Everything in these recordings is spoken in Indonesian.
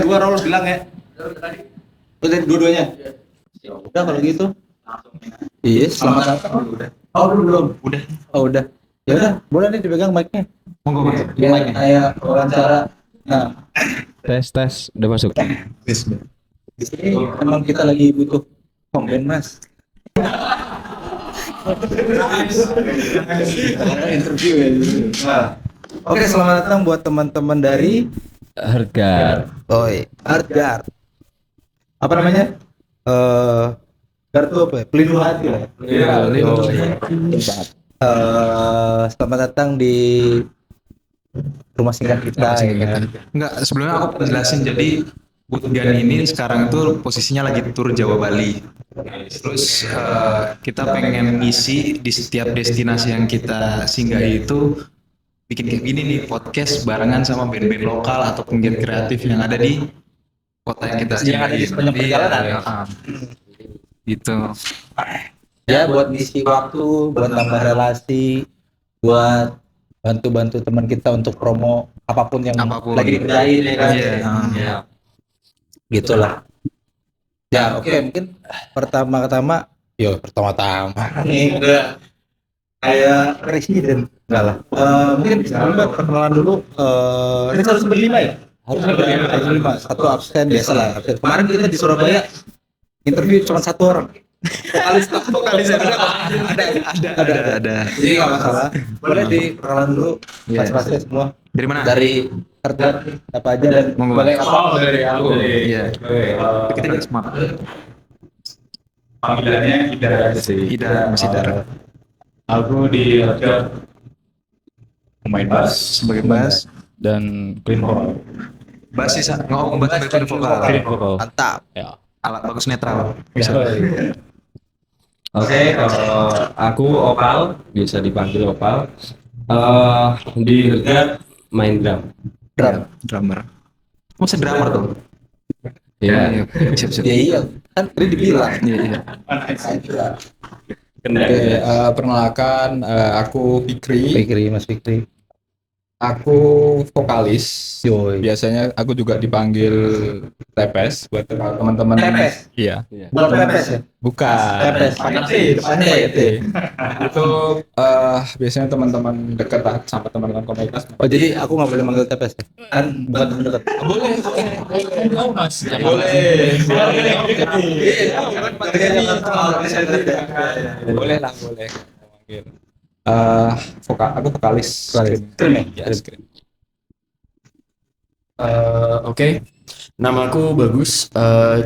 dua Raul bilang ya. Udah dua-duanya. Udah kalau gitu. Iya, selamat datang. Udah. Oh, belum. Udah. Oh, udah. Ya udah, boleh nih dipegang mic-nya. Monggo Mas. Biar kayak wawancara. Nah, Tes udah masuk. di sini emang kita lagi butuh pemain, Mas. Interview ya. Nah. Oke, selamat datang buat teman-teman dari Harga. Artgard. Apa namanya? Gard itu apa ya? Pelindung hati lah. Selamat datang di rumah singgah kita. Enggak, sebelumnya aku jelasin. Jadi Budgan ini sekarang itu posisinya lagi tur Jawa Bali. Terus kita pengen ngisi di setiap destinasi yang kita singgahi itu bikin kayak gini nih, podcast barengan sama band-band lokal atau penggiat kreatif yang ada di kota yang kita Yang ada di sepanjang perjalanan. Gitu. Ya, buat ngisi waktu, buat nambah relasi, buat bantu-bantu teman kita untuk promo apapun yang lagi dikerjain ya kan. Iya. Gitulah. Ya, oke, mungkin pertama-tama nih udah kayak presiden enggak lah. Mungkin bisa perkenalan dulu. Ini harus berlima ya? Harus berlima. Satu absen biasa lah. Kemarin kita di Surabaya interview cuma satu orang. Vokalis ada. Jadi nggak masalah. Boleh diperkenalan dulu mas-masnya semua. Dari mana? Dari kerja apa aja dan Monggo. boleh apa? Dari aku. Iya. Kita lihat semua. Panggilannya Ida masih Dar. Aku di Harga pemain bass Sebagai bass Dan clean vocal. bass sih ngomong bass background vokal. Mantap. Ya. Alat bagus netral. Bisa. Oke, kalau aku Opal, biasa dipanggil Opal. Di Harga main drum. Drummer. Masa drummer tuh? Ya. Siap. Ya iya, kan tadi dibilang. Iya. Oke, perkenalkan aku Fikri. Mas Fikri. Aku vokalis. Yoi. Biasanya aku juga dipanggil Tepes buat teman-teman. Tepes? Iya. Bukan pepes ya? Bukan. Tepes. Pakai T, depannya pakai T. Itu biasanya teman-teman dekat lah sama teman-teman komunitas. Oh, jadi aku nggak boleh manggil Tepes ya? Kan bukan teman dekat. Boleh lah, boleh. Panggil. Aku vokalis. Scream ya? Ya, Scream. Oke, nama aku Bagus.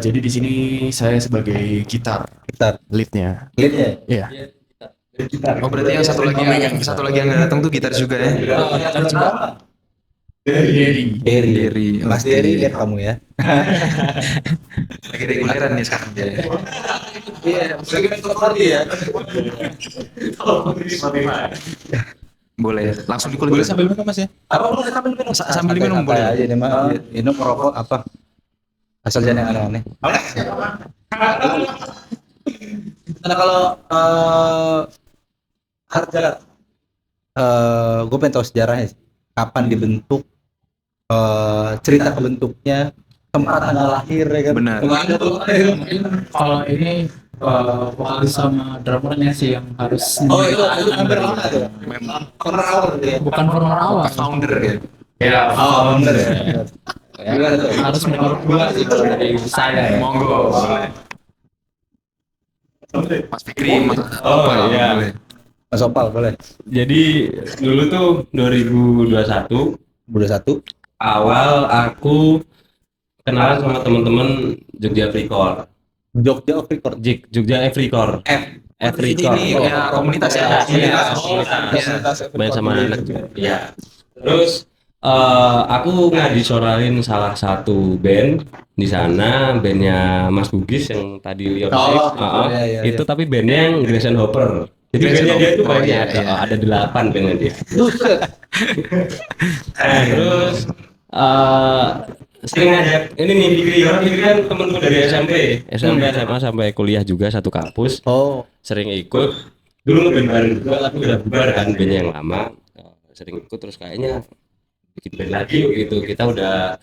Jadi di sini saya sebagai gitar leadnya. Leadnya? Iya. Oh berarti yang satu lagi yang nggak datang tuh gitar juga ya? Derry. Mas Derry, lihat kamu ya. Lagi reguleran nih sekarang dia. Iya, lagi untuk party ya. Boleh, langsung dikulik. Boleh sambil minum Mas ya? Apa boleh sambil minum? Sambil minum boleh. Aja nih mah. Minum merokok apa? Asal jangan yang aneh-aneh. Nah kalau harga, gue pengen tahu sejarahnya. Kapan dibentuk? Cerita kebentuknya, tempat tanggal lahir ya kan? Benar. Kalau ini vokalis sama drummernya sih yang harus Oh itu hampir lama tuh. Memang Corner awal ya. bukan formal awal, founder ya. Ya. Oh bener ya. Gimana tuh? harus menurut gua sih kalau dari saya ya. Monggo. Mas Fikri, Mas iya. boleh. Mas Opal boleh. Jadi dulu tuh 2021 Udah satu. awal aku kenalan sama teman-teman Jogja Freecore. Jogja off record. Jogja Freecore. Freecore. Ini ya komunitas ya. Main sama anak. Iya. Terus aku ngadisorain salah satu band di sana, bandnya Mas Bugis yang tadi lihat iya. itu, tapi bandnya yang Grayson Hopper. Jadi bandnya dia itu banyak, ada 8 bandnya dia. Terus sering ngajak ini nih Fikri kan temenku dari SMP SMA sampai kuliah juga satu kampus. Oh. Sering ikut dulu ngeband bareng juga, tapi udah bubar kan bandnya yang lama. Sering ikut terus kayaknya bikin band lagi yuk gitu. Kita udah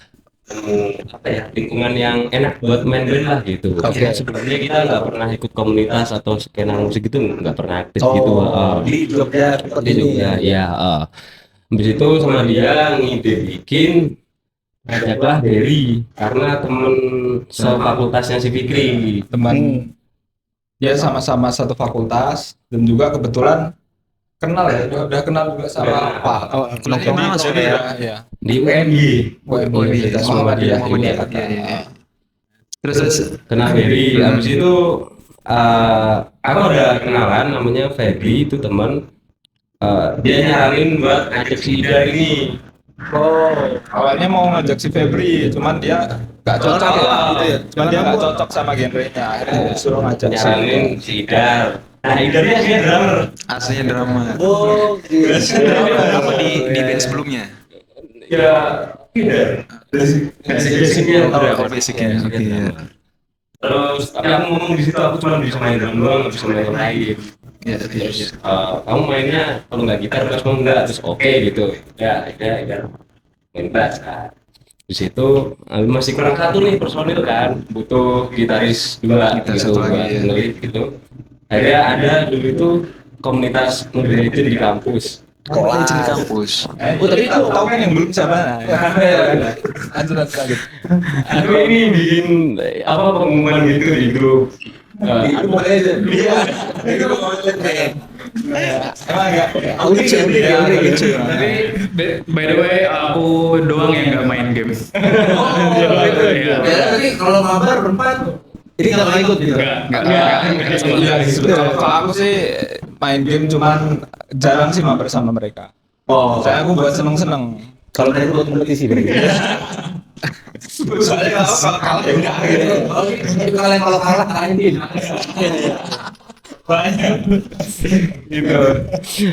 apa ya, lingkungan yang enak buat main band lah gitu. Oke. Karena sebelumnya kita nggak pernah ikut komunitas atau skena musik itu nggak pernah aktif Oh, gitu. di Jogja seperti Di ini. Jogja ya. Habis itu sama dia ngide bikin ajaklah Berry karena temen sefakultasnya si Fikri. Teman dia sama-sama satu fakultas dan juga kebetulan kenal ya, udah kenal juga sama Pak. Oh, Kuliah di mana Mas? Ya. Di UNY. Kita Muhammadiyah. Muhammadiyah. Iya. Terus Kena Ferry, habis itu aku ada kenalan namanya Febri, itu teman. Dia nyaranin buat ngajak si Ida ini. Awalnya mau ngajak si Febri, cuman dia nggak cocok ya. gitu ya. Cuman dia nggak cocok sama genrenya. Akhirnya disuruh ngajak si Nyaranin si Idar. Nah, Idar ini aslinya drummer. aslinya drama. Oh, gitu. Apa di band sebelumnya? Ya, Idar. Basicnya Oh, basicnya. Oke. Terus tapi aku ngomong di situ aku cuma bisa main drum doang, nggak bisa main yang lain. Ya, Terus kamu mainnya kalau nggak gitar bass mau enggak, terus oke gitu. Ya main bass. Nah, di situ masih kurang satu nih personil kan, butuh gitaris dua Gitaris gitu satu lagi, buat ya. ngelit gitu. Akhirnya ada dulu itu komunitas Mobile Legends di kampus. Oh, di kampus. Oh, tapi tahu kan yang belum siapa? Nah, ya. Lanjut. Aku ini bikin apa pengumuman gitu di grup. Itu boleh aja. Iya. Itu boleh. Emang enggak? Aku lucu, lucu. Tapi by the way aku doang yang nggak main game. Ya, tapi kalau mabar berempat, ini nggak pernah ikut gitu. Nggak. Kalau aku sih main game cuman jarang sih mabar sama mereka. Oh, Saya aku buat seneng-seneng. kalau mereka buat kompetisi berarti. Soalnya kalau kalah ya enggak gitu. Tapi kalian kalau kalah kalahin. Gitu.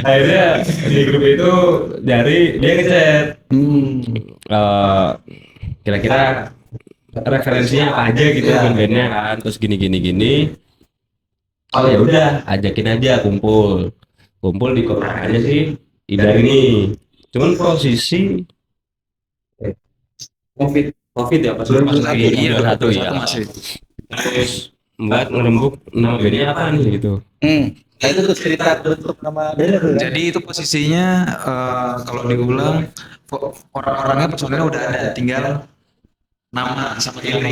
Akhirnya di grup itu dari dia ngechat. Kira-kira referensinya apa aja gitu band-bandnya kan, terus gini. Oh ya udah, ajakin aja kumpul di kontrakannya sih Idar ini. Cuman posisi COVID ya pas lagi Iya, satu ya. masih. Terus buat ngerembuk nama bandnya apa nih gitu. Nah itu tuh cerita bentuk nama band tuh. Jadi itu posisinya kalau diulang orang-orangnya personilnya udah ada, tinggal nama sama genre.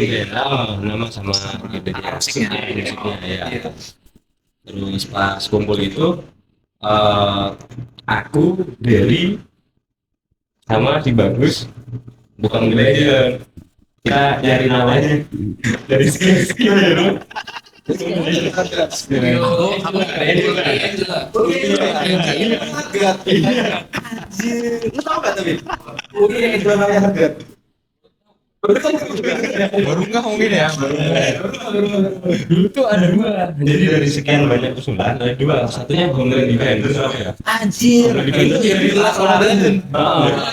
Nama sama idenya Musiknya. ya. Terus pas kumpul itu aku Derry sama si Bagus bukan Legend, kita nyari namanya dari skill ya dong. Lu tau gak tapi? Mungkin yang itu namanya Hargat. Baru enggak mungkin ya. Dulu tuh ada dua, jadi dari sekian banyak usulan ada dua, satunya Homeland Defenders apa ya? Anjir. Homeland Defenders Jadi kelas orang band.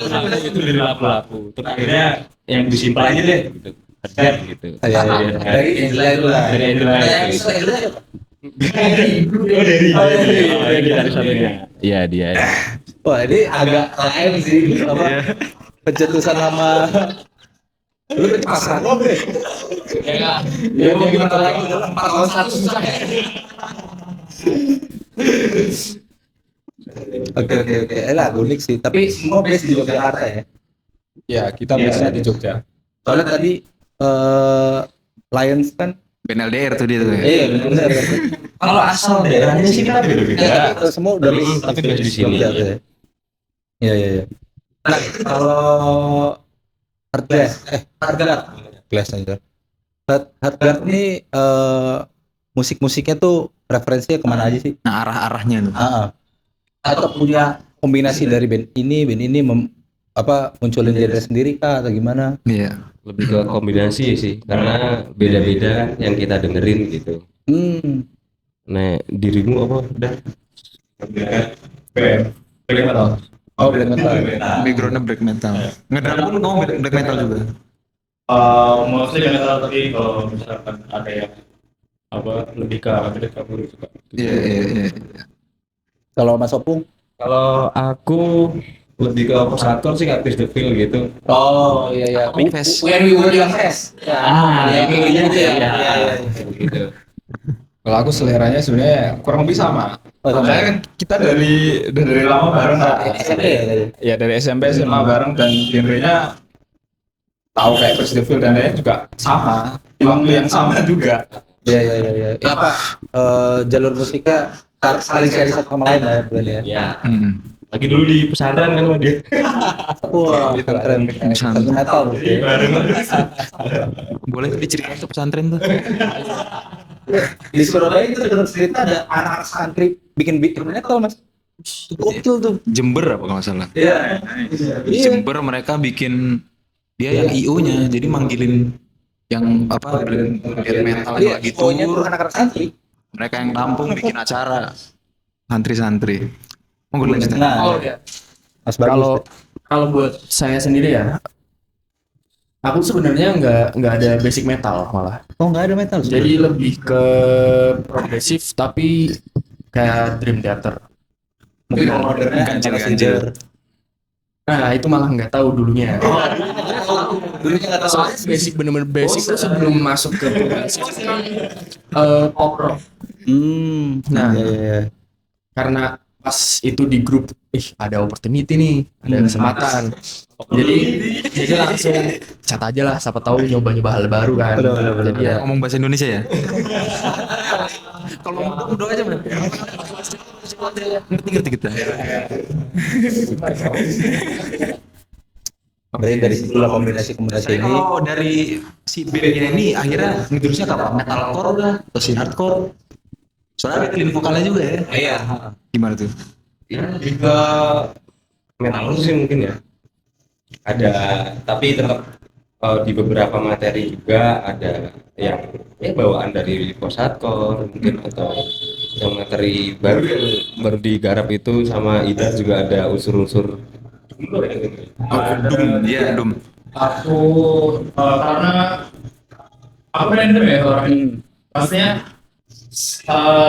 satu itu dari pelaku, terus akhirnya yang disimpel aja deh gitu. Hargat gitu. Iya. Dari Angela itu lah. Dari Angela. Yang Angela apa? Oh dari dari satunya. Iya dia. Wah ini agak lain sih apa pencetusan nama. Lu pasangan lo deh. Ya mau gimana lagi? 4 lawan 1 susah ya. Oke. Lah unik sih. Tapi semua base di Yogyakarta ya. Ya, kita biasanya di Jogja. Soalnya tadi Lions kan. Band LDR tuh dia tuh. Iya benar. Kalau asal daerahnya sih kita beda-beda. Semua udah base Tapi base di sini. Jogja tuh ya. Iya. Nah kalau Hardguard Glass aja. Hardguard ini musik-musiknya tuh referensinya kemana aja sih? Nah, arah-arahnya tuh. Atau punya kombinasi dari band ini munculin genre sendiri kah atau gimana? Iya. Lebih ke kombinasi sih, karena beda-beda yang kita dengerin gitu. Nah, dirimu apa? Udah. Black metal. Oh, black metal. Backgroundnya black metal. Ngedrum pun kamu black metal juga. Mostly black metal, tapi kalau misalkan ada yang lebih ke upgrade aku suka. Iya. Kalau Mas Opung? Kalau aku lebih ke post-hardcore sih kayak Chris the Feel gitu. Oh iya iya. Fest. When we were young fest. Ya kayak gitu ya. Iya. Gitu. Kalau aku seleranya sebenarnya kurang lebih sama. Oh, sama. Soalnya kan kita dari lama bareng kan. SMP ya tadi. Ya dari SMP SMA bareng dan genrenya tahu kayak Chris the Feel dan lain juga sama. Yang sama juga. Iya. Ya apa jalur musiknya saling share satu sama lain ya berarti ya. Ya, Hmm. lagi dulu di pesantren kan sama dia. Wah, keren. Satu metal berarti. Boleh diceritain tuh pesantren tuh. Di Surabaya itu dengar cerita ada anak-anak santri bikin metal mas. Gokil tuh. Jember apa kalau nggak salah. Iya. Di Jember mereka bikin dia yang IO-nya, jadi manggilin yang apa band metal Iya, lagi nya tuh tur, anak-anak santri. mereka yang tampung bikin acara santri-santri. Mau gue lanjutin. Nah, Oh ya. Mas Bagus. Kalau buat saya sendiri ya, aku sebenarnya nggak ada basic metal malah. Oh nggak ada metal. Jadi lebih ke progresif tapi kayak Dream Theater. mungkin modernnya Ganjil-ganjil. Nah itu malah nggak tahu dulunya. Dulunya nggak tahu. Soalnya basic bener-bener basic tuh sebelum masuk ke progresif pop rock. Nah. Iya. Karena pas itu di grup, ada opportunity nih, ada kesempatan. Jadi langsung chat aja lah, siapa tahu nyoba-nyoba hal baru kan. Bener. Jadi ya Ngomong bahasa Indonesia ya? Kalau ngomong doa aja bener. Ngerti kita. Berarti dari situlah kombinasi ini. Kalau dari si bandnya ini akhirnya ngejurusnya ke apa? Metalcore lah atau si hardcore? Soalnya ada clean vokalnya juga ya. Iya. Gimana tuh? Ya, lebih ke metal sih mungkin ya. Ada, tapi tetap di beberapa materi juga ada yang bawaan dari post-hardcore mungkin, atau yang materi baru yang baru digarap itu sama Ida juga ada unsur-unsur Doom, iya Doom. Aku karena aku random ya orangnya. Pastinya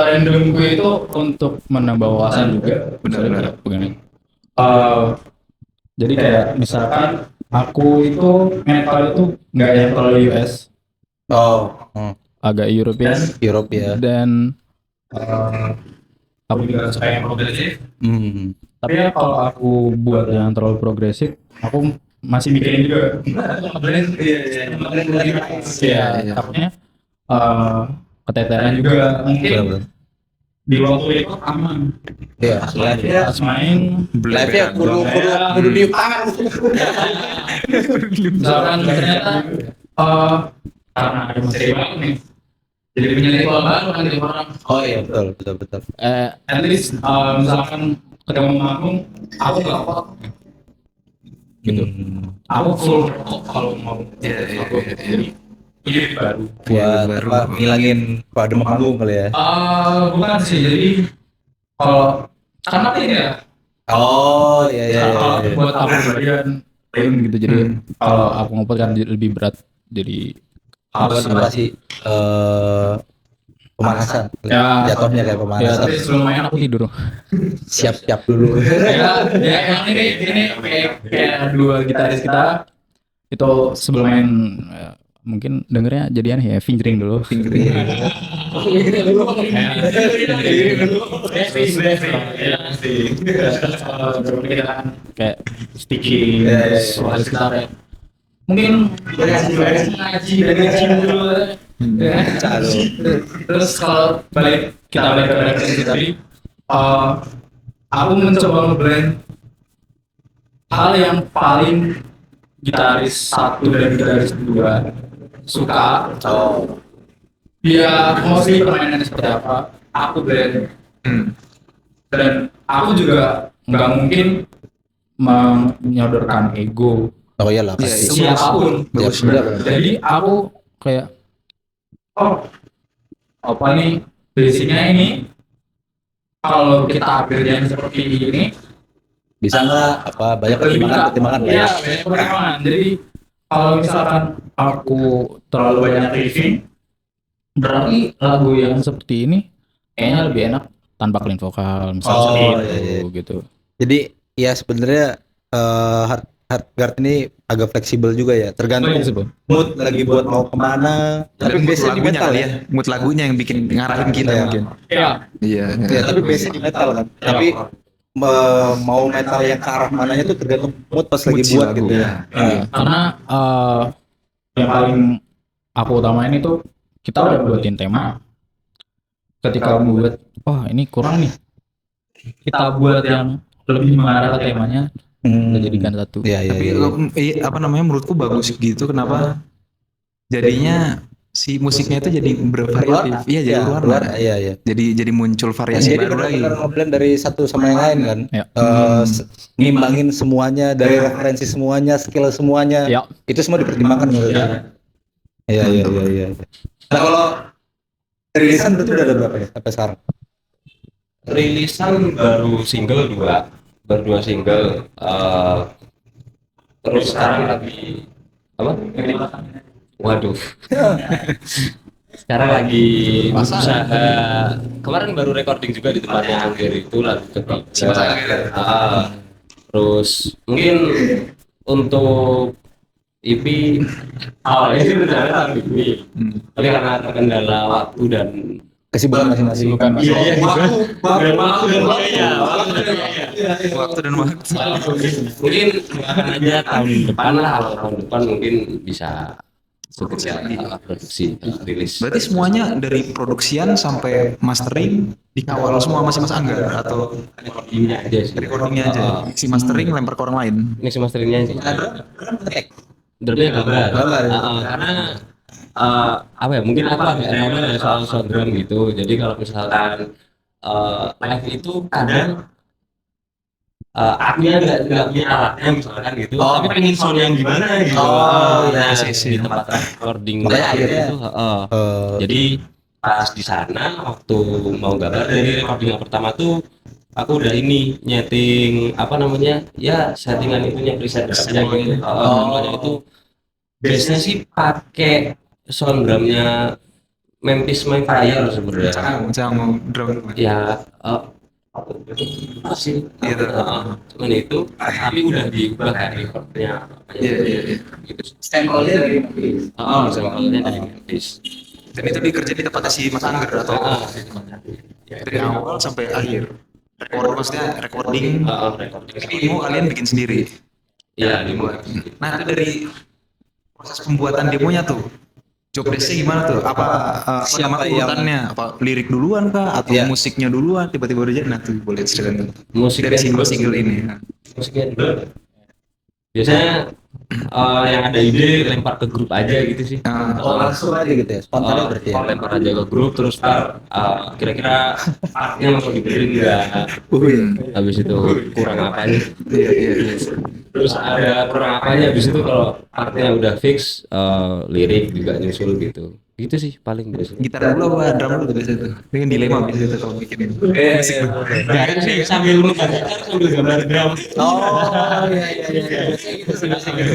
random gue itu untuk menambah wawasan juga. Benar-benar. Begini. Jadi kayak misalkan aku itu metal itu nggak yang terlalu US, Oh. agak European, Europe ya. dan aku juga suka yang progresif. Tapi ya kalau aku buat yang terlalu progresif, aku masih mikirin juga. Iya, takutnya keteteran juga. Mungkin Benar. di waktu itu aman. Iya. Live ya. Pas main, Live ya kudu diuk tangan. misalkan ternyata karena ada materi baru nih, jadi punya ritual baru kan di orang. Oh iya betul. At least misalkan ketemu manggung, aku nggak kuat gitu. Aku full kok kalau mau. Jadi ini baru. Buat apa? Ngilangin pada manggung kali ya. Bukan sih, jadi kalau karena ini ya. Oh iya. Kalau buat aku bagian pain gitu, jadi kalau aku ngobrol kan lebih berat, jadi harus Apa sih pemanasan. Ya. Jatuhnya kayak ya. pemanasan. Tapi sebelum main aku tidur. Siap dulu. ya emang ini kayak dua gitaris kita itu sebelum main mungkin dengernya jadian ya fingering dulu. Kayak sticky soal gitar ya. Mungkin ngaji dulu. Terus kalau kita balik ke referensi tadi, aku mencoba nge-blend hal yang paling gitaris satu dan gitaris dua suka. Ya mostly permainannya seperti apa, aku blend. Dan aku juga nggak mungkin menyodorkan ego Oh iyalah pasti. siapapun. Benar. Jadi aku kayak apa nih basicnya ini, kalau kita kerjain seperti ini Bisa nggak apa banyak pertimbangan lah Iya, ya. banyak pertimbangan. Jadi kalau misalkan aku terlalu banyak riffing, berarti lagu yang seperti ini kayaknya lebih enak tanpa clean vokal misalnya Oh, seperti iya. itu gitu. Jadi ya sebenarnya Hardguard ini agak fleksibel juga ya, tergantung mood lagi buat mau kemana. Tapi mood biasanya di lagunya metal kali ya. ya, mood lagunya yang bikin ngarahin kita Iya. mungkin. Iya. Iya. Ya, tapi biasanya di metal kan. Tapi mau metal yang ke arah mananya tuh tergantung mood pas lagi Mood si buat lagu. gitu ya. Iya. Karena yang paling aku utamain itu kita udah buatin tema. Ketika membuat, wah ini kurang nih. Kita buat yang lebih mengarah ke temanya, kita jadikan satu. Iya, iya, Tapi iya. apa namanya menurutku bagus gitu. Kenapa? Jadinya si musiknya itu jadi bervariatif. Iya, jadi berwarna. Iya, iya. Jadi muncul variasi Jadi baru lagi. benar-benar ngeblend dari satu sama yang lain kan. Ya. Ngimbangin semuanya dari referensi semuanya, skill semuanya. Ya. Itu semua dipertimbangkan menurut saya. Iya, iya, iya, iya. Nah, kalau rilisan berarti udah ada berapa ya sampai sekarang? Rilisan baru dua single. Terus sekarang lagi apa? Waduh. Sekarang lagi usaha. Kemarin baru recording juga di tempatnya Angger itu lagu ketiga. Terus mungkin untuk EP awalnya sih rencana tahun ini. Tapi karena terkendala waktu dan Kesibukan masing-masing. Waktu dan waktu. mungkin akan aja tahun depan lah, kalau tahun depan mungkin bisa produksi rilis. Berarti semuanya dari produksian sampai mastering dikawal semua masih Mas Angga atau Recordingnya aja sih. recordingnya aja. Si mastering lempar ke orang lain. Mix masteringnya sih. Drumnya gambar. Karena apa ya, mungkin aku agak rewel ya soal drum gitu. Jadi kalau misalkan live itu kadang akunya nggak punya alatnya misalkan gitu, tapi pengen sound yang gimana gitu. iya, Di tempat recording Makanya akhirnya, itu. Jadi pas di sana waktu mau gambar dari recording yang pertama tuh aku udah ini nyeting apa namanya ya, settingan itunya preset aja gitu. Namanya itu biasanya sih pakai sound drumnya Memphis My Fire sebenarnya. Jangan drum. Ya apa sih gitu. Cuman itu tapi udah diubah kan recordnya. Iya. Gitu. Sampelnya dari Memphis. Sampelnya dari Memphis. Dan itu dikerjain di tempatnya si Mas Angga atau dari awal sampai akhir. Maksudnya recording. Recording. Tapi demo kalian bikin sendiri. Iya, demo. Nah, itu dari proses pembuatan demonya tuh. Job desk-nya gimana tuh? Apa Siapa urutannya? Apa lirik duluan kah? Atau Iya. musiknya duluan? Tiba-tiba udah jadi. Nah, tuh boleh ceritain. Musik Dari single-single ini. musiknya dulu. Biasanya yang ada ide lempar ke grup aja gitu sih. Langsung aja gitu ya, spontan berarti ya. Lempar aja ke grup, terus kira-kira partnya mau dibenerin nggak? Habis itu kurang apanya? Iya. Terus ada kurang apanya? Habis itu kalau partnya udah fix, lirik juga nyusul gitu. Gitu sih paling biasa. Gitar dulu apa drum dulu tuh biasanya tuh? Dengan dilema biasanya tuh kalau bikin. Jarang sih sambil numpang gitar sambil gambar drum. Iya. Gitu.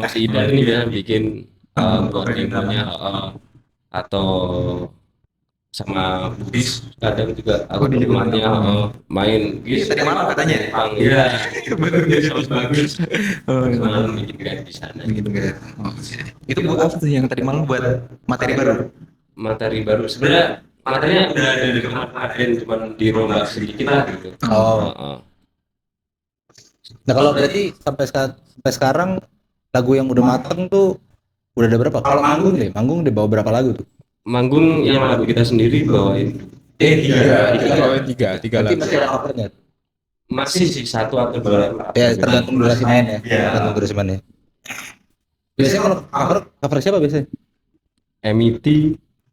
Si Idan ini biasa bikin buat demonya atau sama Budis kadang juga aku di rumahnya main gitu. Tadi malam katanya. Iya. Bener bagus. Malam bikin kayak di sana. Gitu kan. Itu buat apa tuh yang tadi malam buat materi baru? Materi baru sebenarnya materinya udah ada di kemarin, cuman dirombak sedikit lah gitu. Nah, kalau berarti sampai sekarang lagu yang udah mateng tuh udah ada berapa? Kalau manggung deh bawa berapa lagu tuh? Manggung yang lagu kita sendiri bawain Tiga Berarti lagu. masih ada covernya. masih sih satu atau dua lagu. Ya tergantung durasi main ya. Iya. Tergantung durasi main ya. Biasanya kalau cover siapa biasanya? MET.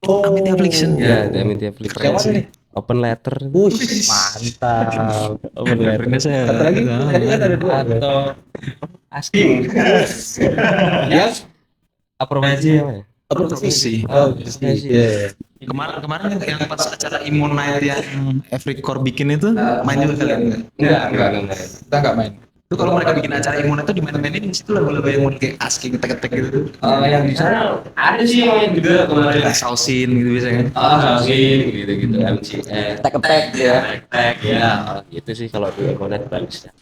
Amit Affliction. Ya, MET Affliction. Yang mana nih? Open Letter. Mantap. Open Letter. Satu lagi tadi kan ada dua. Atau Asking. Ya, Aprobasi apa ya? Produksi. Iya. Kemarin yang pas acara Immune Night yang Africore bikin itu main juga kalian nggak? Enggak. Kita nggak main. Itu kalau mereka bikin acara Immune Night itu dimain-mainin di situ lagu-lagu yang mau kayak Asking tek-tek gitu. Yang di sana ada sih yang main juga kemarin. Sausin gitu biasanya kan. Sausin gitu-gitu, MCS. Tek-tek ya. Tek ya. Gitu sih kalau di Econet bagus ya.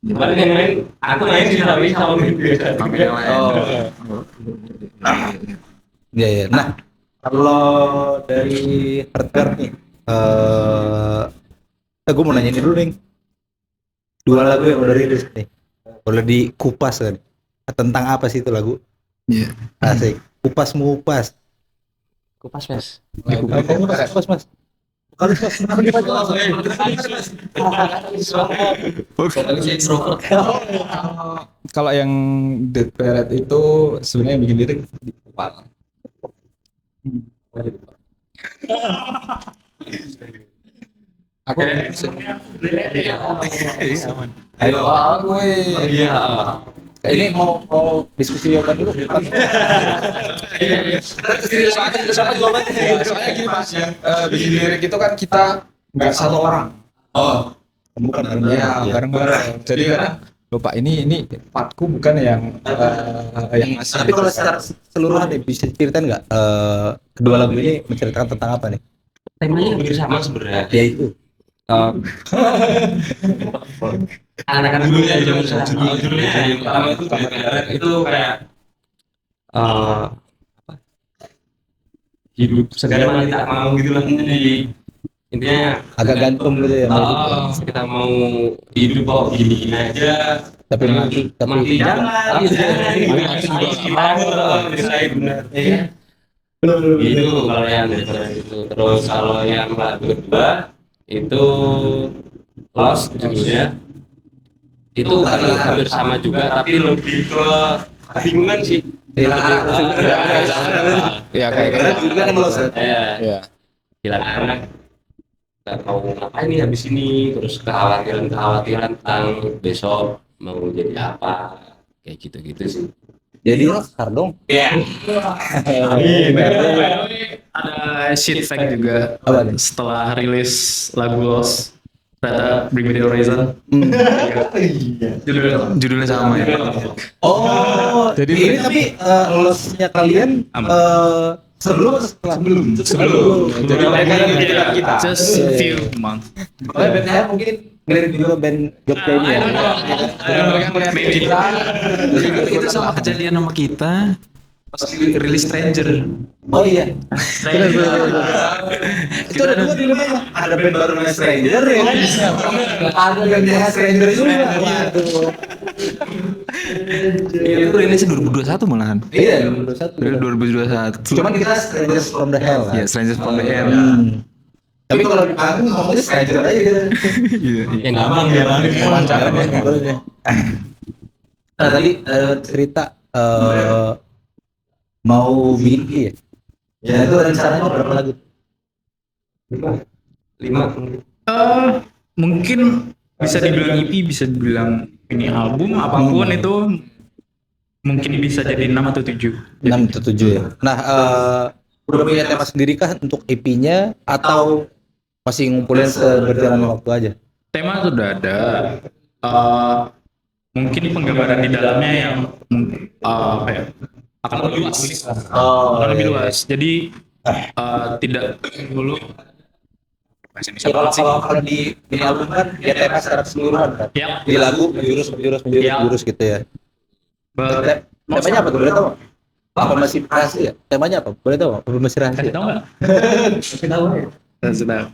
Cuman yang lain aku main di Rawi sama beda. Tapi yang lain. Iya ya. Nah, kalau dari hardware nih, gue mau nanya ini dulu nih. 2 lagu yang udah rilis nih, boleh dikupas kan? Tentang apa sih itu lagu? Iya. Asik. Kupas mengupas. Kupas Mas. Kupas mas. Kalau yang Dead Parrot itu sebenarnya yang bikin lirik di kepala. Aku ayo aku ini mau diskusi jawaban dulu. Soalnya gini Mas, yang bikin lirik itu kan kita nggak satu orang. Oh, bukan ya bareng-bareng. Jadi kan lupa ini partku bukan yang masih. Tapi kalau secara keseluruhan nih bisa ceritain nggak kedua lagu ini menceritakan tentang apa nih? Temanya hampir sama sebenarnya. Ya itu. Anak-anak dulu ya judulnya yang pertama itu itu kayak hidup segala tak mau gitu lah. Jadi intinya Agak gantung gitu ya. kita mau hidup kok gini aja Tapi mati jangan benar itu kalau yang itu. Terus kalau yang lagu kedua itu Lost judulnya itu hampir sama juga tapi lebih ke kebingungan sih. Ya kayak juga kan lo. ya. Gila karena nggak tahu ngapain nih habis ini, terus kekhawatiran tentang besok mau jadi apa kayak gitu sih. Jadi rockstar dong. Iya. Ada shit fact juga. Apa nih? Setelah rilis lagu Lost, ternyata Bring Me The Horizon Judulnya sama ya. Oh, jadi ini tapi losnya kalian sebelum atau setelah? Sebelum. Jadi mereka kan kita. just few months. Makanya band saya mungkin ngelirik juga band Jogja ini ya. Mereka melihat kita. Itu sama kejadian sama kita pas rilis Stranger. Oh iya. Itu ada dua di mana? Ada band baru namanya Stranger ya kan? Ada band namanya Stranger juga. Waduh. Itu rilisnya 2021 malahan. Iya, 2021. 2021. Cuman kita Strangers from the Hell. Ya, Strangers from the Air. Tapi kalau di panggung ngomongnya Stranger aja gitu. Yang gampang ya bang. Nah tadi cerita mau bikin EP ya? Ya itu rencananya berapa lagu? 5. Mungkin bisa dibilang EP, bisa dibilang ini album, apapun itu mungkin bisa jadi 6 atau 7. 6 atau 7 ya. Nah, udah punya tema sendiri kah untuk EP-nya atau masih ngumpulin seberjalan waktu aja? Tema sudah ada. Mungkin penggambaran di dalamnya yang apa ya? Akan lebih luas. Akan lebih luas. Jadi tidak dulu Kalau di album kan ya tema secara keseluruhan kan. ya. Di lagu menjurus gitu ya. Temanya apa? Boleh tahu? Apa masih rahasia? Temanya apa? Boleh tahu? Apa masih rahasia? Tahu nggak? Sudah.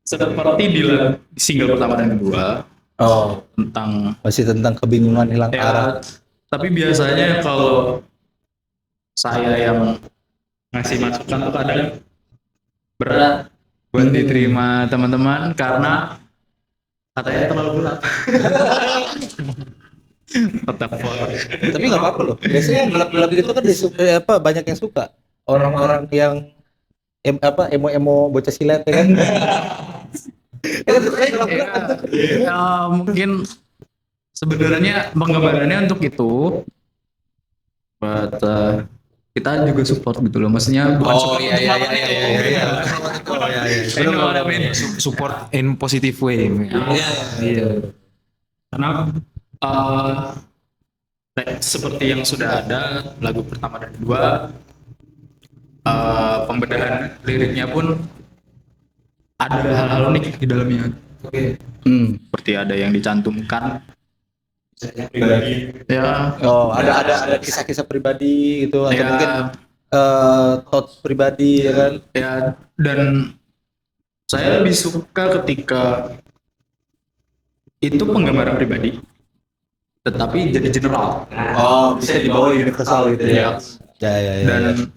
Seperti di single pertama dan kedua Oh, tentang masih tentang kebingungan hilang arah. tapi biasanya kalau saya yang ngasih masukan tuh kadang berat buat diterima teman-teman karena katanya terlalu berat. Tetap Tapi nggak apa-apa loh. Biasanya yang gelap-gelap itu kan banyak yang suka. Orang-orang yang emo-emo bocah silet ya kan. Mungkin sebenarnya penggambarannya untuk itu, but kita juga support gitu loh, maksudnya bukan support iya. Support in positive way. Iya. Karena seperti yang sudah ada lagu pertama dan kedua, pembedahan liriknya pun ada hal-hal unik di dalamnya. Seperti ada yang dicantumkan. Ya, Oh, ada kisah-kisah pribadi gitu atau ya, mungkin thoughts pribadi ya kan? ya, dan saya lebih suka ketika itu penggambaran pribadi, tetapi jadi general. Oh, bisa dibawa universal gitu ya. Ya. Dan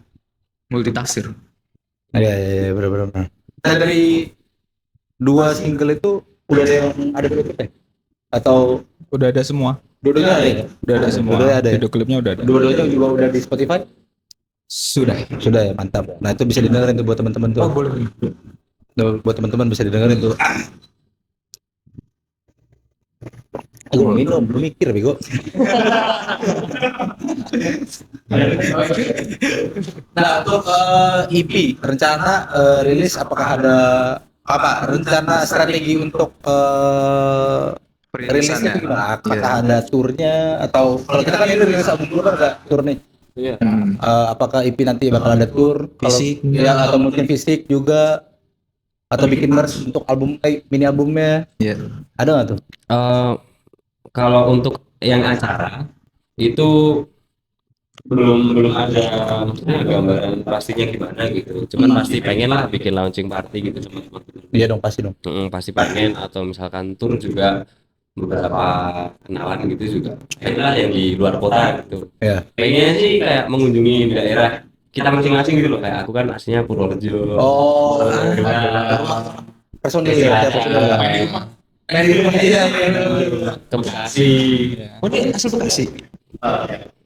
multitafsir. Ya, benar. Nah, dari 2 single itu udah ada yang ada video klip ya? Atau Udah ada semua. dua-duanya ada ya? Udah ada semua. Dua-duanya ada ya? Video klipnya udah ada. Dua-duanya juga udah di Spotify? Sudah. Sudah ya, mantap. Nah, itu bisa didengerin tuh buat teman-teman tuh. Oh, boleh. Tuh, buat teman-teman bisa didengerin tuh. Aku mau minum, belum mikir bego. Nah, untuk EP rencana rilis apakah ada rencana strategi untuk rilisnya itu gimana? Apakah ada turnya atau kalau kita kan ini rilis album dulu kan ada tur nih. Apakah EP nanti bakal ada tur Fisik. ya atau mungkin fisik juga atau bikin merch untuk album mini albumnya Iya. ada nggak tuh? Kalau untuk yang acara itu belum ada maksudnya gambaran pastinya gimana gitu. Cuman pasti pengen lah bikin launching party gitu teman-teman. Iya dong pasti dong. Pasti pengen atau misalkan tur juga beberapa kenalan gitu juga. Pengen lah yang di luar kota gitu. Ya. Pengennya sih kayak mengunjungi daerah kita masing-masing gitu loh. Kayak aku kan aslinya Purworejo. Oh, personil ya, personil. Di rumah iya. Ke Bekasi. Oh, ini asal Bekasi.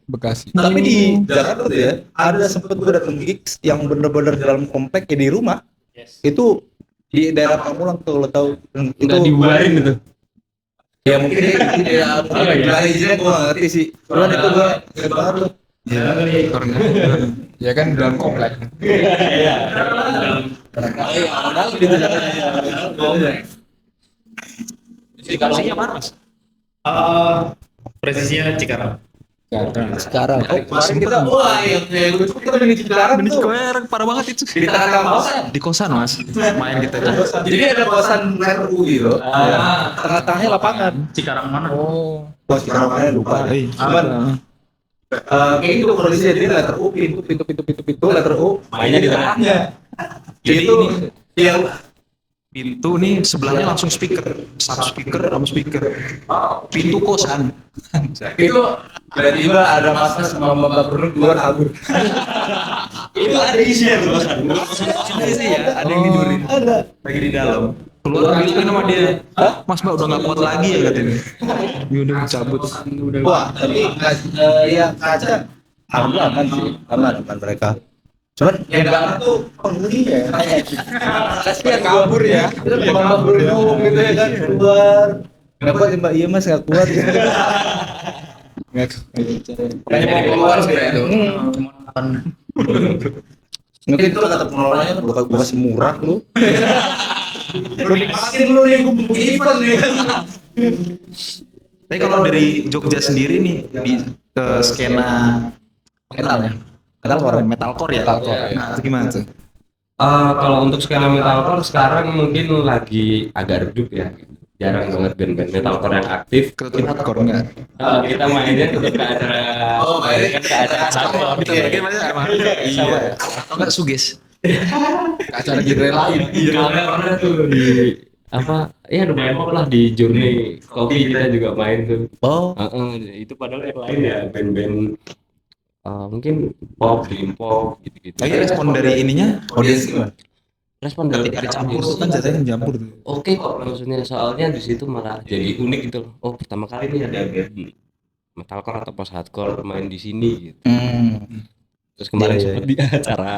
Bekasi. Tapi di Jakarta tuh ya, ada sempet gue dateng gigs yang bener-bener dalam komplek ya di rumah. Itu di daerah Pamulang tuh lo tau itu Nggak dibubarin gitu. ya mungkin ya gila izinnya gue gak ngerti sih. Cuman itu gue inget banget tuh. Ya kan dalam komplek. Lokasinya mana, Mas? Presisinya Cikarang. Sekarang kemarin kita yang kita main di Cikarang tuh Parah banget itu. di tengah kosan. Di kosan, Mas. Main kita itu. Jadi ada kosan RU gitu. Tengah-tengahnya lapangan. Cikarang mana? Oh. Bos Cikarang mana lupa. Cuman kayak gitu kondisinya jadi letter U pintu letter U Mainnya di tengahnya. Jadi itu ini yang pintu nih sebelahnya langsung speaker, satu speaker sama speaker. Pintu kosan. itu tiba-tiba ada Mas sama Mbak Bruno keluar kabur. Itu ada isinya tuh kosan. Ada yang tidurin. Ada. Lagi di dalam. Keluar gitu sama dia. Mas Mbak udah nggak kuat lagi ya katanya. Ya udah cabut. Wah, tapi ya kaca aman sih, aman mereka. Cuman yang galak tuh penghuninya. Kasihan kabur ya. Itu Mbak Bruno gitu ya kan keluar. Nggak kuat ya Mbak, iya Mas nggak kuat. Kayaknya mau keluar sih ya. Mungkin itu kata pengelolanya gue kasih murah lu. Lu dipasin lu nih, gue event nih. Tapi kalau dari Jogja sendiri nih di skena Metal ya? metalcore ya. Nah, itu gimana tuh? Kalau untuk skena metalcore sekarang mungkin lagi agak redup ya. Jarang banget band-band metalcore yang aktif. Kita hardcore enggak? Kita mainnya ke acara. Oh, mainnya ke acara hardcore. Kita bikin mana sama? Iya. Atau enggak suges? Acara genre lain. Iya, pernah tuh di apa? Ya lumayan pop lah di Journey Kopi kita juga main tuh. Oh, Itu padahal yang lain ya band-band mungkin pop, dream pop gitu-gitu. Tapi respon dari ininya audiens gimana? Respon dari dari campur tuh kan jatuhnya campur tuh. Oke kok maksudnya soalnya di situ malah jadi unik gitu loh. Oh pertama kali nih ada band metalcore atau post hardcore main di sini gitu. Terus kemarin Iya, sempat di acara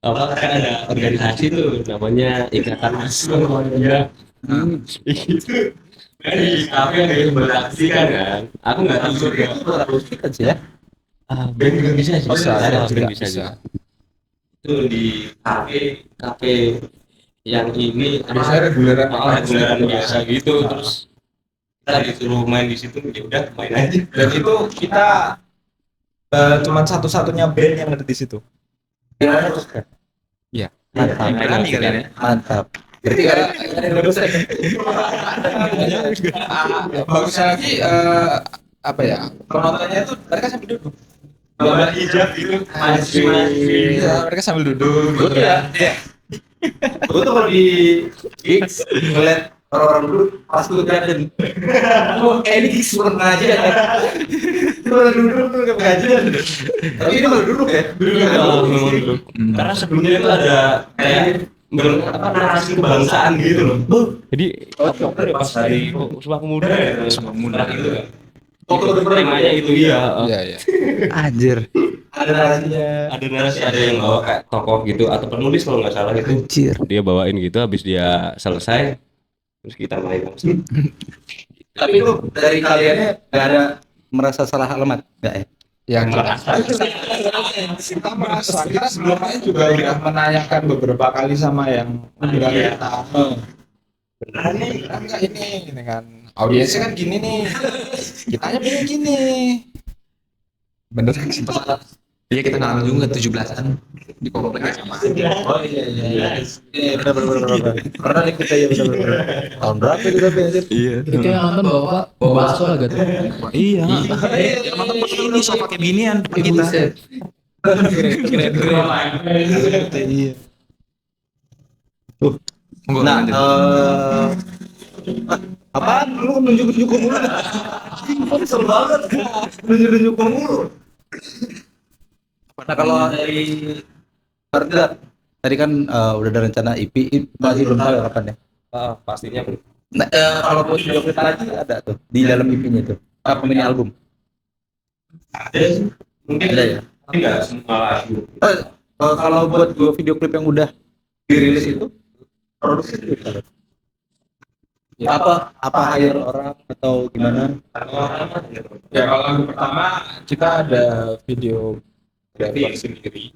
apa kan ada organisasi tuh namanya Ikatan Mahasiswa Muhammadiyah. Itu dari kami yang beraksi kan. Aku nggak tahu juga. Kan sih ya. Band juga bisa sih. Bisa, Band bisa juga. Itu di kafe yang ini Biasanya reguleran. reguleran biasa gitu terus kita disuruh main di situ ya udah main aja. Dan itu kita cuman satu-satunya band yang ada di situ. Gimana tuh? Iya. Mantap. Berani kalian ya. Mantap. Berarti kan ada yang bagus. Bagusnya lagi apa ya? Penontonnya itu mereka sambil duduk. Bawa hijab gitu, maju. Iya, mereka sambil duduk. Gue tuh ya, gue tuh kalau di gigs ngeliat orang-orang duduk pas gue liatin, oh ini gigs bukan pengajian ya, malah duduk tuh kayak pengajian, tapi ini malah duduk ya, Memang duduk. Karena sebelumnya itu ada kayak narasi kebangsaan gitu loh. Jadi apa ya pas hari Sumpah Pemuda ya, Sumpah Pemuda gitu kan. Pokoknya temanya itu iya. Iya, iya. anjir, ada narasinya, Ada narasi, ada yang bawa kayak tokoh gitu atau penulis kalau nggak salah gitu. anjir. Dia bawain gitu, habis dia selesai terus kita main langsung. Tapi itu dari kaliannya nggak ada merasa salah alamat, nggak ya? Yang kita merasa kita sebelumnya juga udah menanyakan beberapa kali sama yang bilang kita beneran nih enggak ini kan audiensnya kan gini nih, kitanya pengen gini, beneran sih. Iya kita ngalamin juga 17-an di komplek sama. Oh iya, benar. Pernah nih kita ya benar. Tahun berapa itu anjir? Iya. Itu yang nonton bapak bawa bakso lah gitu. Iya. Yang nonton pakai ini sofa kayak ginian depan kita. Keren. Iya. Nah, apaan lu nunjuk-nunjuk mulu? Kesel banget. Nunjuk-nunjuk mulu. Nah, kalau dari Arda tadi kan udah ada rencana IP, masih belum tahu ya kapan ya? Pastinya belum. Nah, kalau buat video klip lagi ada tuh di dalam IP-nya tuh. Apa mini album? Ada sih. Mungkin Ada ya? tapi nggak semua lagu. Kalau buat dua video klip yang udah dirilis itu produksi itu gimana? Apa hire orang atau gimana? Ya kalau lagu pertama kita ada video grafi sendiri,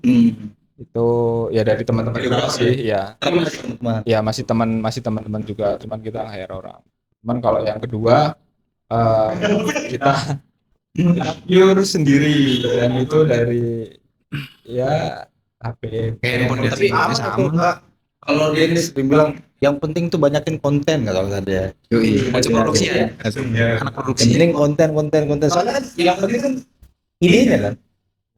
itu ya dari teman-teman juga sih ya. Tapi masih teman. Ya masih teman-teman juga, cuman kita hire orang. Cuman kalau yang kedua kita pure sendiri dan itu dari ya HP Handphone dia Tapi sendiri apa sama. tuh Kak? Kalau Dennis bilang yang penting tuh banyakin konten nggak kalau nggak ada. Yoi, macam produksi ya. Anak produksi. Yang penting konten. Soalnya kan yang penting kan idenya kan,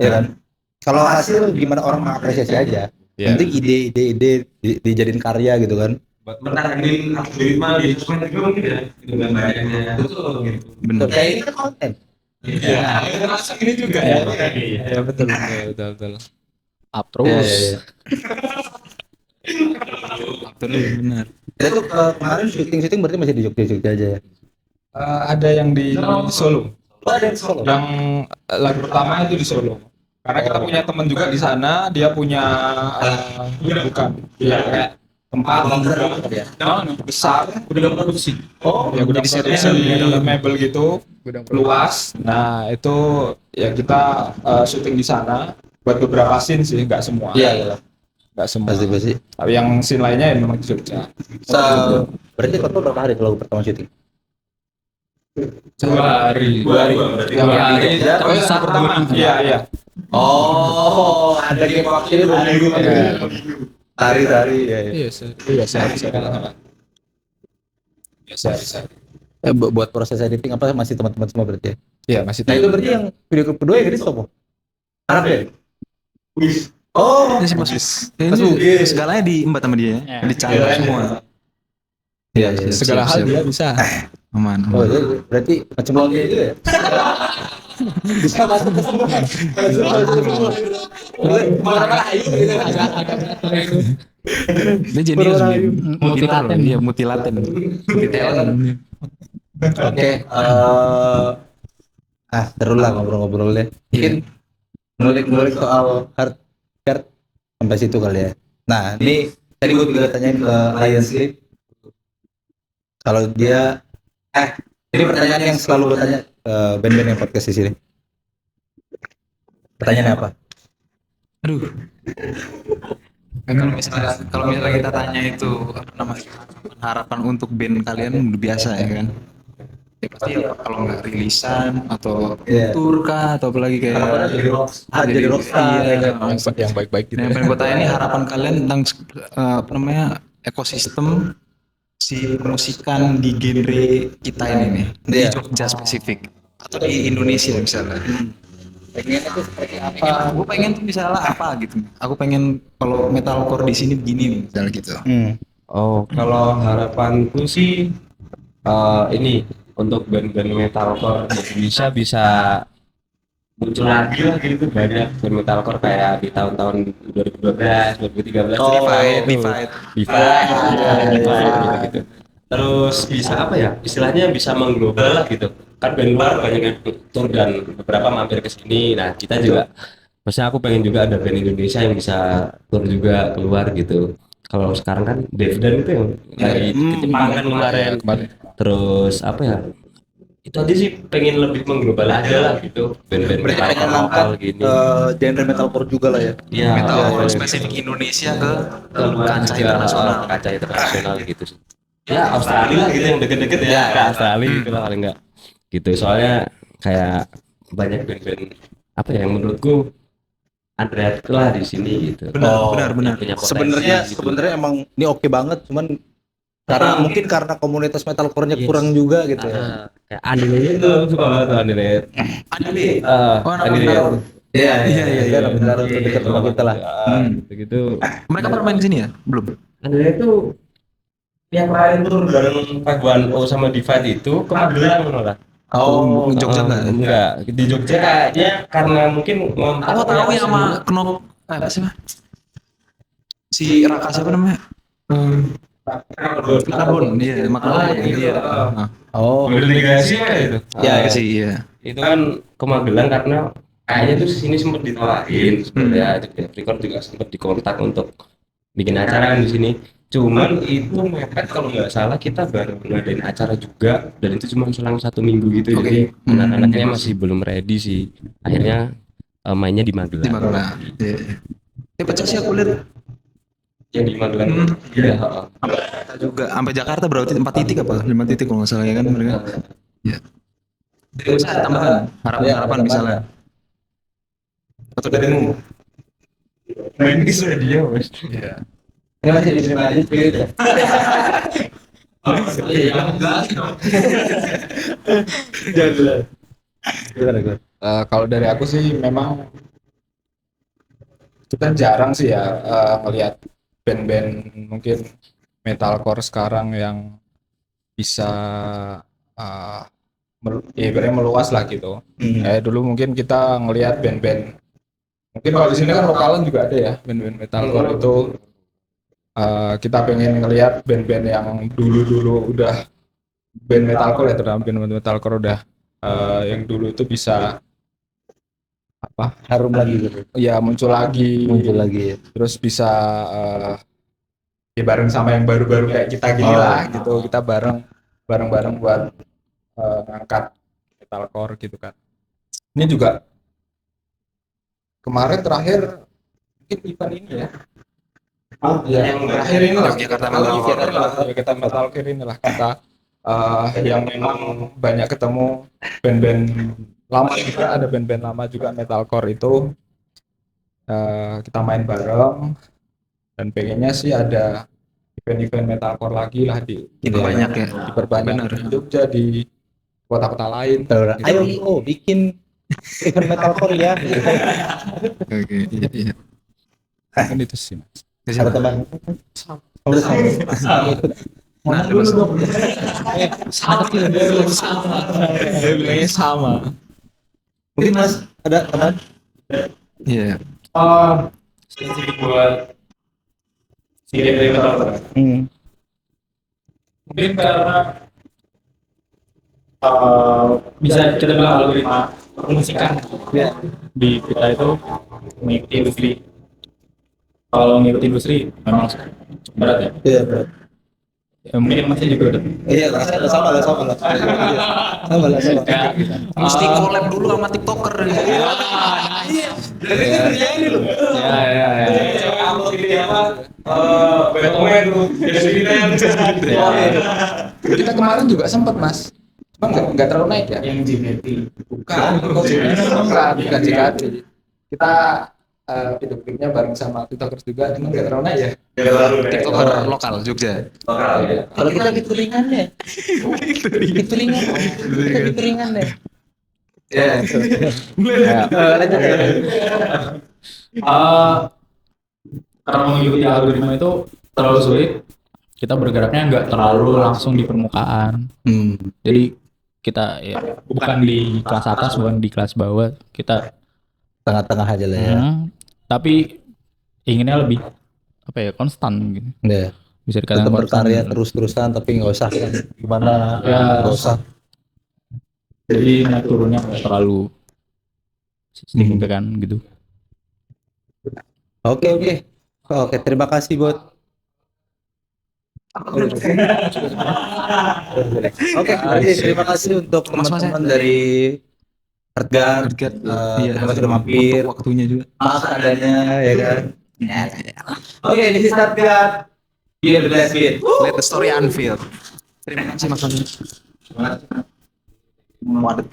ya kan. Kalau hasil gimana orang mengapresiasi aja. Yang penting ide dijadiin karya gitu kan. Buat menangin algoritma di sosmed juga mungkin ya, dengan banyaknya. Betul gitu. Bener. Kayak ini kan konten. ya termasuk ini juga ya. Ya betul. Up terus. Bener. Itu kemarin syuting berarti masih di Jogja aja ya. Ada yang di Solo. Oh, ada yang Solo. Yang lagu pertama itu di Solo. Karena kita punya teman juga di sana, dia punya bukan ya kayak tempat Ya. besar, Udah produksi. oh ya gudang produksi mebel gitu, luas. Nah itu ya kita syuting di sana buat beberapa scene sih, nggak semua. Iya. Nggak semua. Pasti. Tapi yang scene lainnya ya memang di Jogja. Berarti total berapa hari kalau pertama syuting? 2 hari. 2 hari. Berarti 2 hari. Ya, Tapi saat pertama. Iya. Oh, ada game waktunya 2 minggu. Hari-hari ya. Iya, biasa. Buat proses editing apa masih teman-teman semua berarti ya? Iya, masih Nah itu berarti yang video klip kedua yang ini siapa? Arab ya? Oh, Ini sih Mas Mas Bugis. segalanya diembat sama dia, Ya. dicampur semua. Iya. segala hal dia bisa. Aman. Oh, itu berarti macam londe itu ya? Bisa masuk ke semua. Dia jenius nih. Multilaten. Iya, multilaten. Multitalent. Oke, seru lah ngobrol-ngobrolnya. Mungkin ngulik-ngulik soal hard sampai situ kali ya. Nah, ini tadi gue juga tanyain ke Lion Sleep. Kalau dia, ini pertanyaan yang selalu gue tanya ke band-band yang podcast di sini. Pertanyaannya apa? Aduh. Kalau misalnya kita tanya itu apa namanya harapan untuk band kalian udah biasa ya kan? Ya pasti ya, kalau nggak rilisan atau Iya. tour kah atau apalagi kayak Jadi rockstar. iya, Yang baik-baik gitu. Nah, yang pengen gue tanya ini harapan kalian tentang apa namanya ekosistem si musikan di genre kita ini nih, di Iya. Jogja spesifik atau di Indonesia misalnya. Pengen itu seperti apa? Gue pengen tuh misalnya apa gitu. Aku pengen kalau metalcore di sini begini nih, misalnya gitu. Oh, kalau harapanku sih ini untuk band-band metalcore di Indonesia bisa muncul lagi lah gitu, banyak band metalcore kayak di tahun-tahun 2012, 2013 Oh, Divide. gitu. Terus bisa apa ya? Istilahnya bisa mengglobal lah gitu. Kan band luar banyak yang tur dan beberapa mampir ke sini. Nah, kita juga maksudnya aku pengen juga ada band Indonesia yang bisa tur juga keluar gitu. Kalau sekarang kan Devdan itu yang lagi ke Jepang kan kemarin. Terus apa ya? Itu aja sih, pengen lebih mengglobal aja lah gitu. Band-band Berarti pengen metal ngangkat lokal gini. genre metalcore juga lah ya. Iya, Metalcore spesifik Indonesia ke kancah internasional. Kancah internasional gitu sih. Ya Australia lah gitu yang deket-deket ya, ke Australia gitu lah paling enggak. Gitu, soalnya kayak banyak band-band apa ya yang menurutku underrated lah di sini gitu. Benar. Yang punya potensi Sebenarnya gitu. sebenarnya emang ini oke banget, cuman karena mungkin karena komunitas metalcore-nya Yes. kurang juga gitu ya. Kayak Andile itu suka banget tuh Andile. Andile. Oh, Andile. Iya. Benar untuk dekat sama kita lah. Begitu. Mereka pernah main di sini ya? Belum. Andile itu yang lain tur bareng Paguan O sama Divide itu ke Magelang malah. Oh, Jogja enggak? Enggak, di Jogja kayaknya karena mungkin Aku tahu ya sama Knop apa sih, Mas? Si Raka siapa namanya? Makabon, iya, Makabon. Iya. Oh. delegasi ya itu. Iya sih, iya. Itu kan ke Magelang karena kayaknya tuh sini sempat ditawarin sebenarnya Record juga sempat dikontak untuk bikin acara kan di sini. Cuman itu mepet kalau nggak salah kita baru ngadain acara juga dan itu cuma selang 1 minggu gitu. Oke. Jadi anak-anaknya masih belum ready sih. Akhirnya mainnya di Magelang. Di Magelang. Iya. Pecah sih aku lihat. Yang di Magelang. Iya. Kita juga sampai Jakarta berarti 4 titik apa? 5 titik kalau nggak salah ya kan mereka. Iya. Bisa tambahkan harapan-harapan misalnya. Atau darimu? Main di dia Mas. Iya. Ini masih diterima aja spirit ya. Kalau dari aku sih memang kita jarang sih ya ngelihat band-band mungkin metalcore sekarang yang bisa ibaratnya meluas lah gitu. Dulu mungkin kita ngelihat band-band, mungkin kalau di sini kan lokalan juga ada ya band-band metalcore itu. Kita pengen ngelihat band-band yang dulu udah band metalcore ya, terutama band metalcore udah yang dulu itu bisa Harum lagi gitu. ya muncul lagi Ya. terus bisa ya bareng sama yang baru-baru kayak kita gini lah gitu, kita bareng buat ngangkat metalcore gitu kan. Ini juga kemarin terakhir mungkin event ini ya. Yang terakhir ini lah kita metalcore ini lah kita yang memang banyak ketemu band-band lama juga, ada band-band lama juga metalcore itu kita main bareng dan pengennya sih ada event-event metalcore lagi lah Diperbanyak ya. diperbanyak Benar. di Jogja, di kota-kota lain. Ayo bikin event metalcore ya. Oke, iya. Kan itu sih. Ada teman. Udah sama. Nah, terus Dia bilangnya sama. Mungkin Mas ada teman. iya. Spesifik buat si genre metalcore. Mungkin karena bisa kita bilang algoritma permusikan di kita itu mengikuti industri. Kalau mengikuti industri memang berat ya. Iya, berat. Mungkin masih juga udah. Iya, sama lah. Sama. Ya, Mesti collab dulu sama TikToker. Upload gitu ya apa? Beethoven tuh. Kita kemarin juga sempat Mas, cuma nggak terlalu naik ya. Yang JKT. Bukan JKT. Kita video klipnya bareng sama tiktokers juga, emang gak terlalu naik ya. TikToker lokal Jogja. Kalau kita fituringan deh. Fituringan. Kita fituringan deh. Ya. Lanjut. Karena mengikuti algoritma itu terlalu sulit, kita bergeraknya nggak terlalu langsung di permukaan. Jadi kita ya bukan di kelas atas, bukan di kelas bawah, kita Tengah-tengah aja lah ya. tapi inginnya lebih apa ya, konstan gitu. Ya. Bisa Tetap dikatakan berkarya konstan. terus-terusan tapi nggak usah gimana, Ya. nggak usah. Jadi naik turunnya nggak terlalu signifikan gitu. Oke, terima kasih buat. Oke, terima kasih untuk teman-teman dari Earthguard. Terima kasih sudah mampir. Waktunya juga. Maaf adanya ya kan. Oke, this is Earthguard. Be the best bit. Let the story unveil. Terima kasih Mas Fadli. Waduh.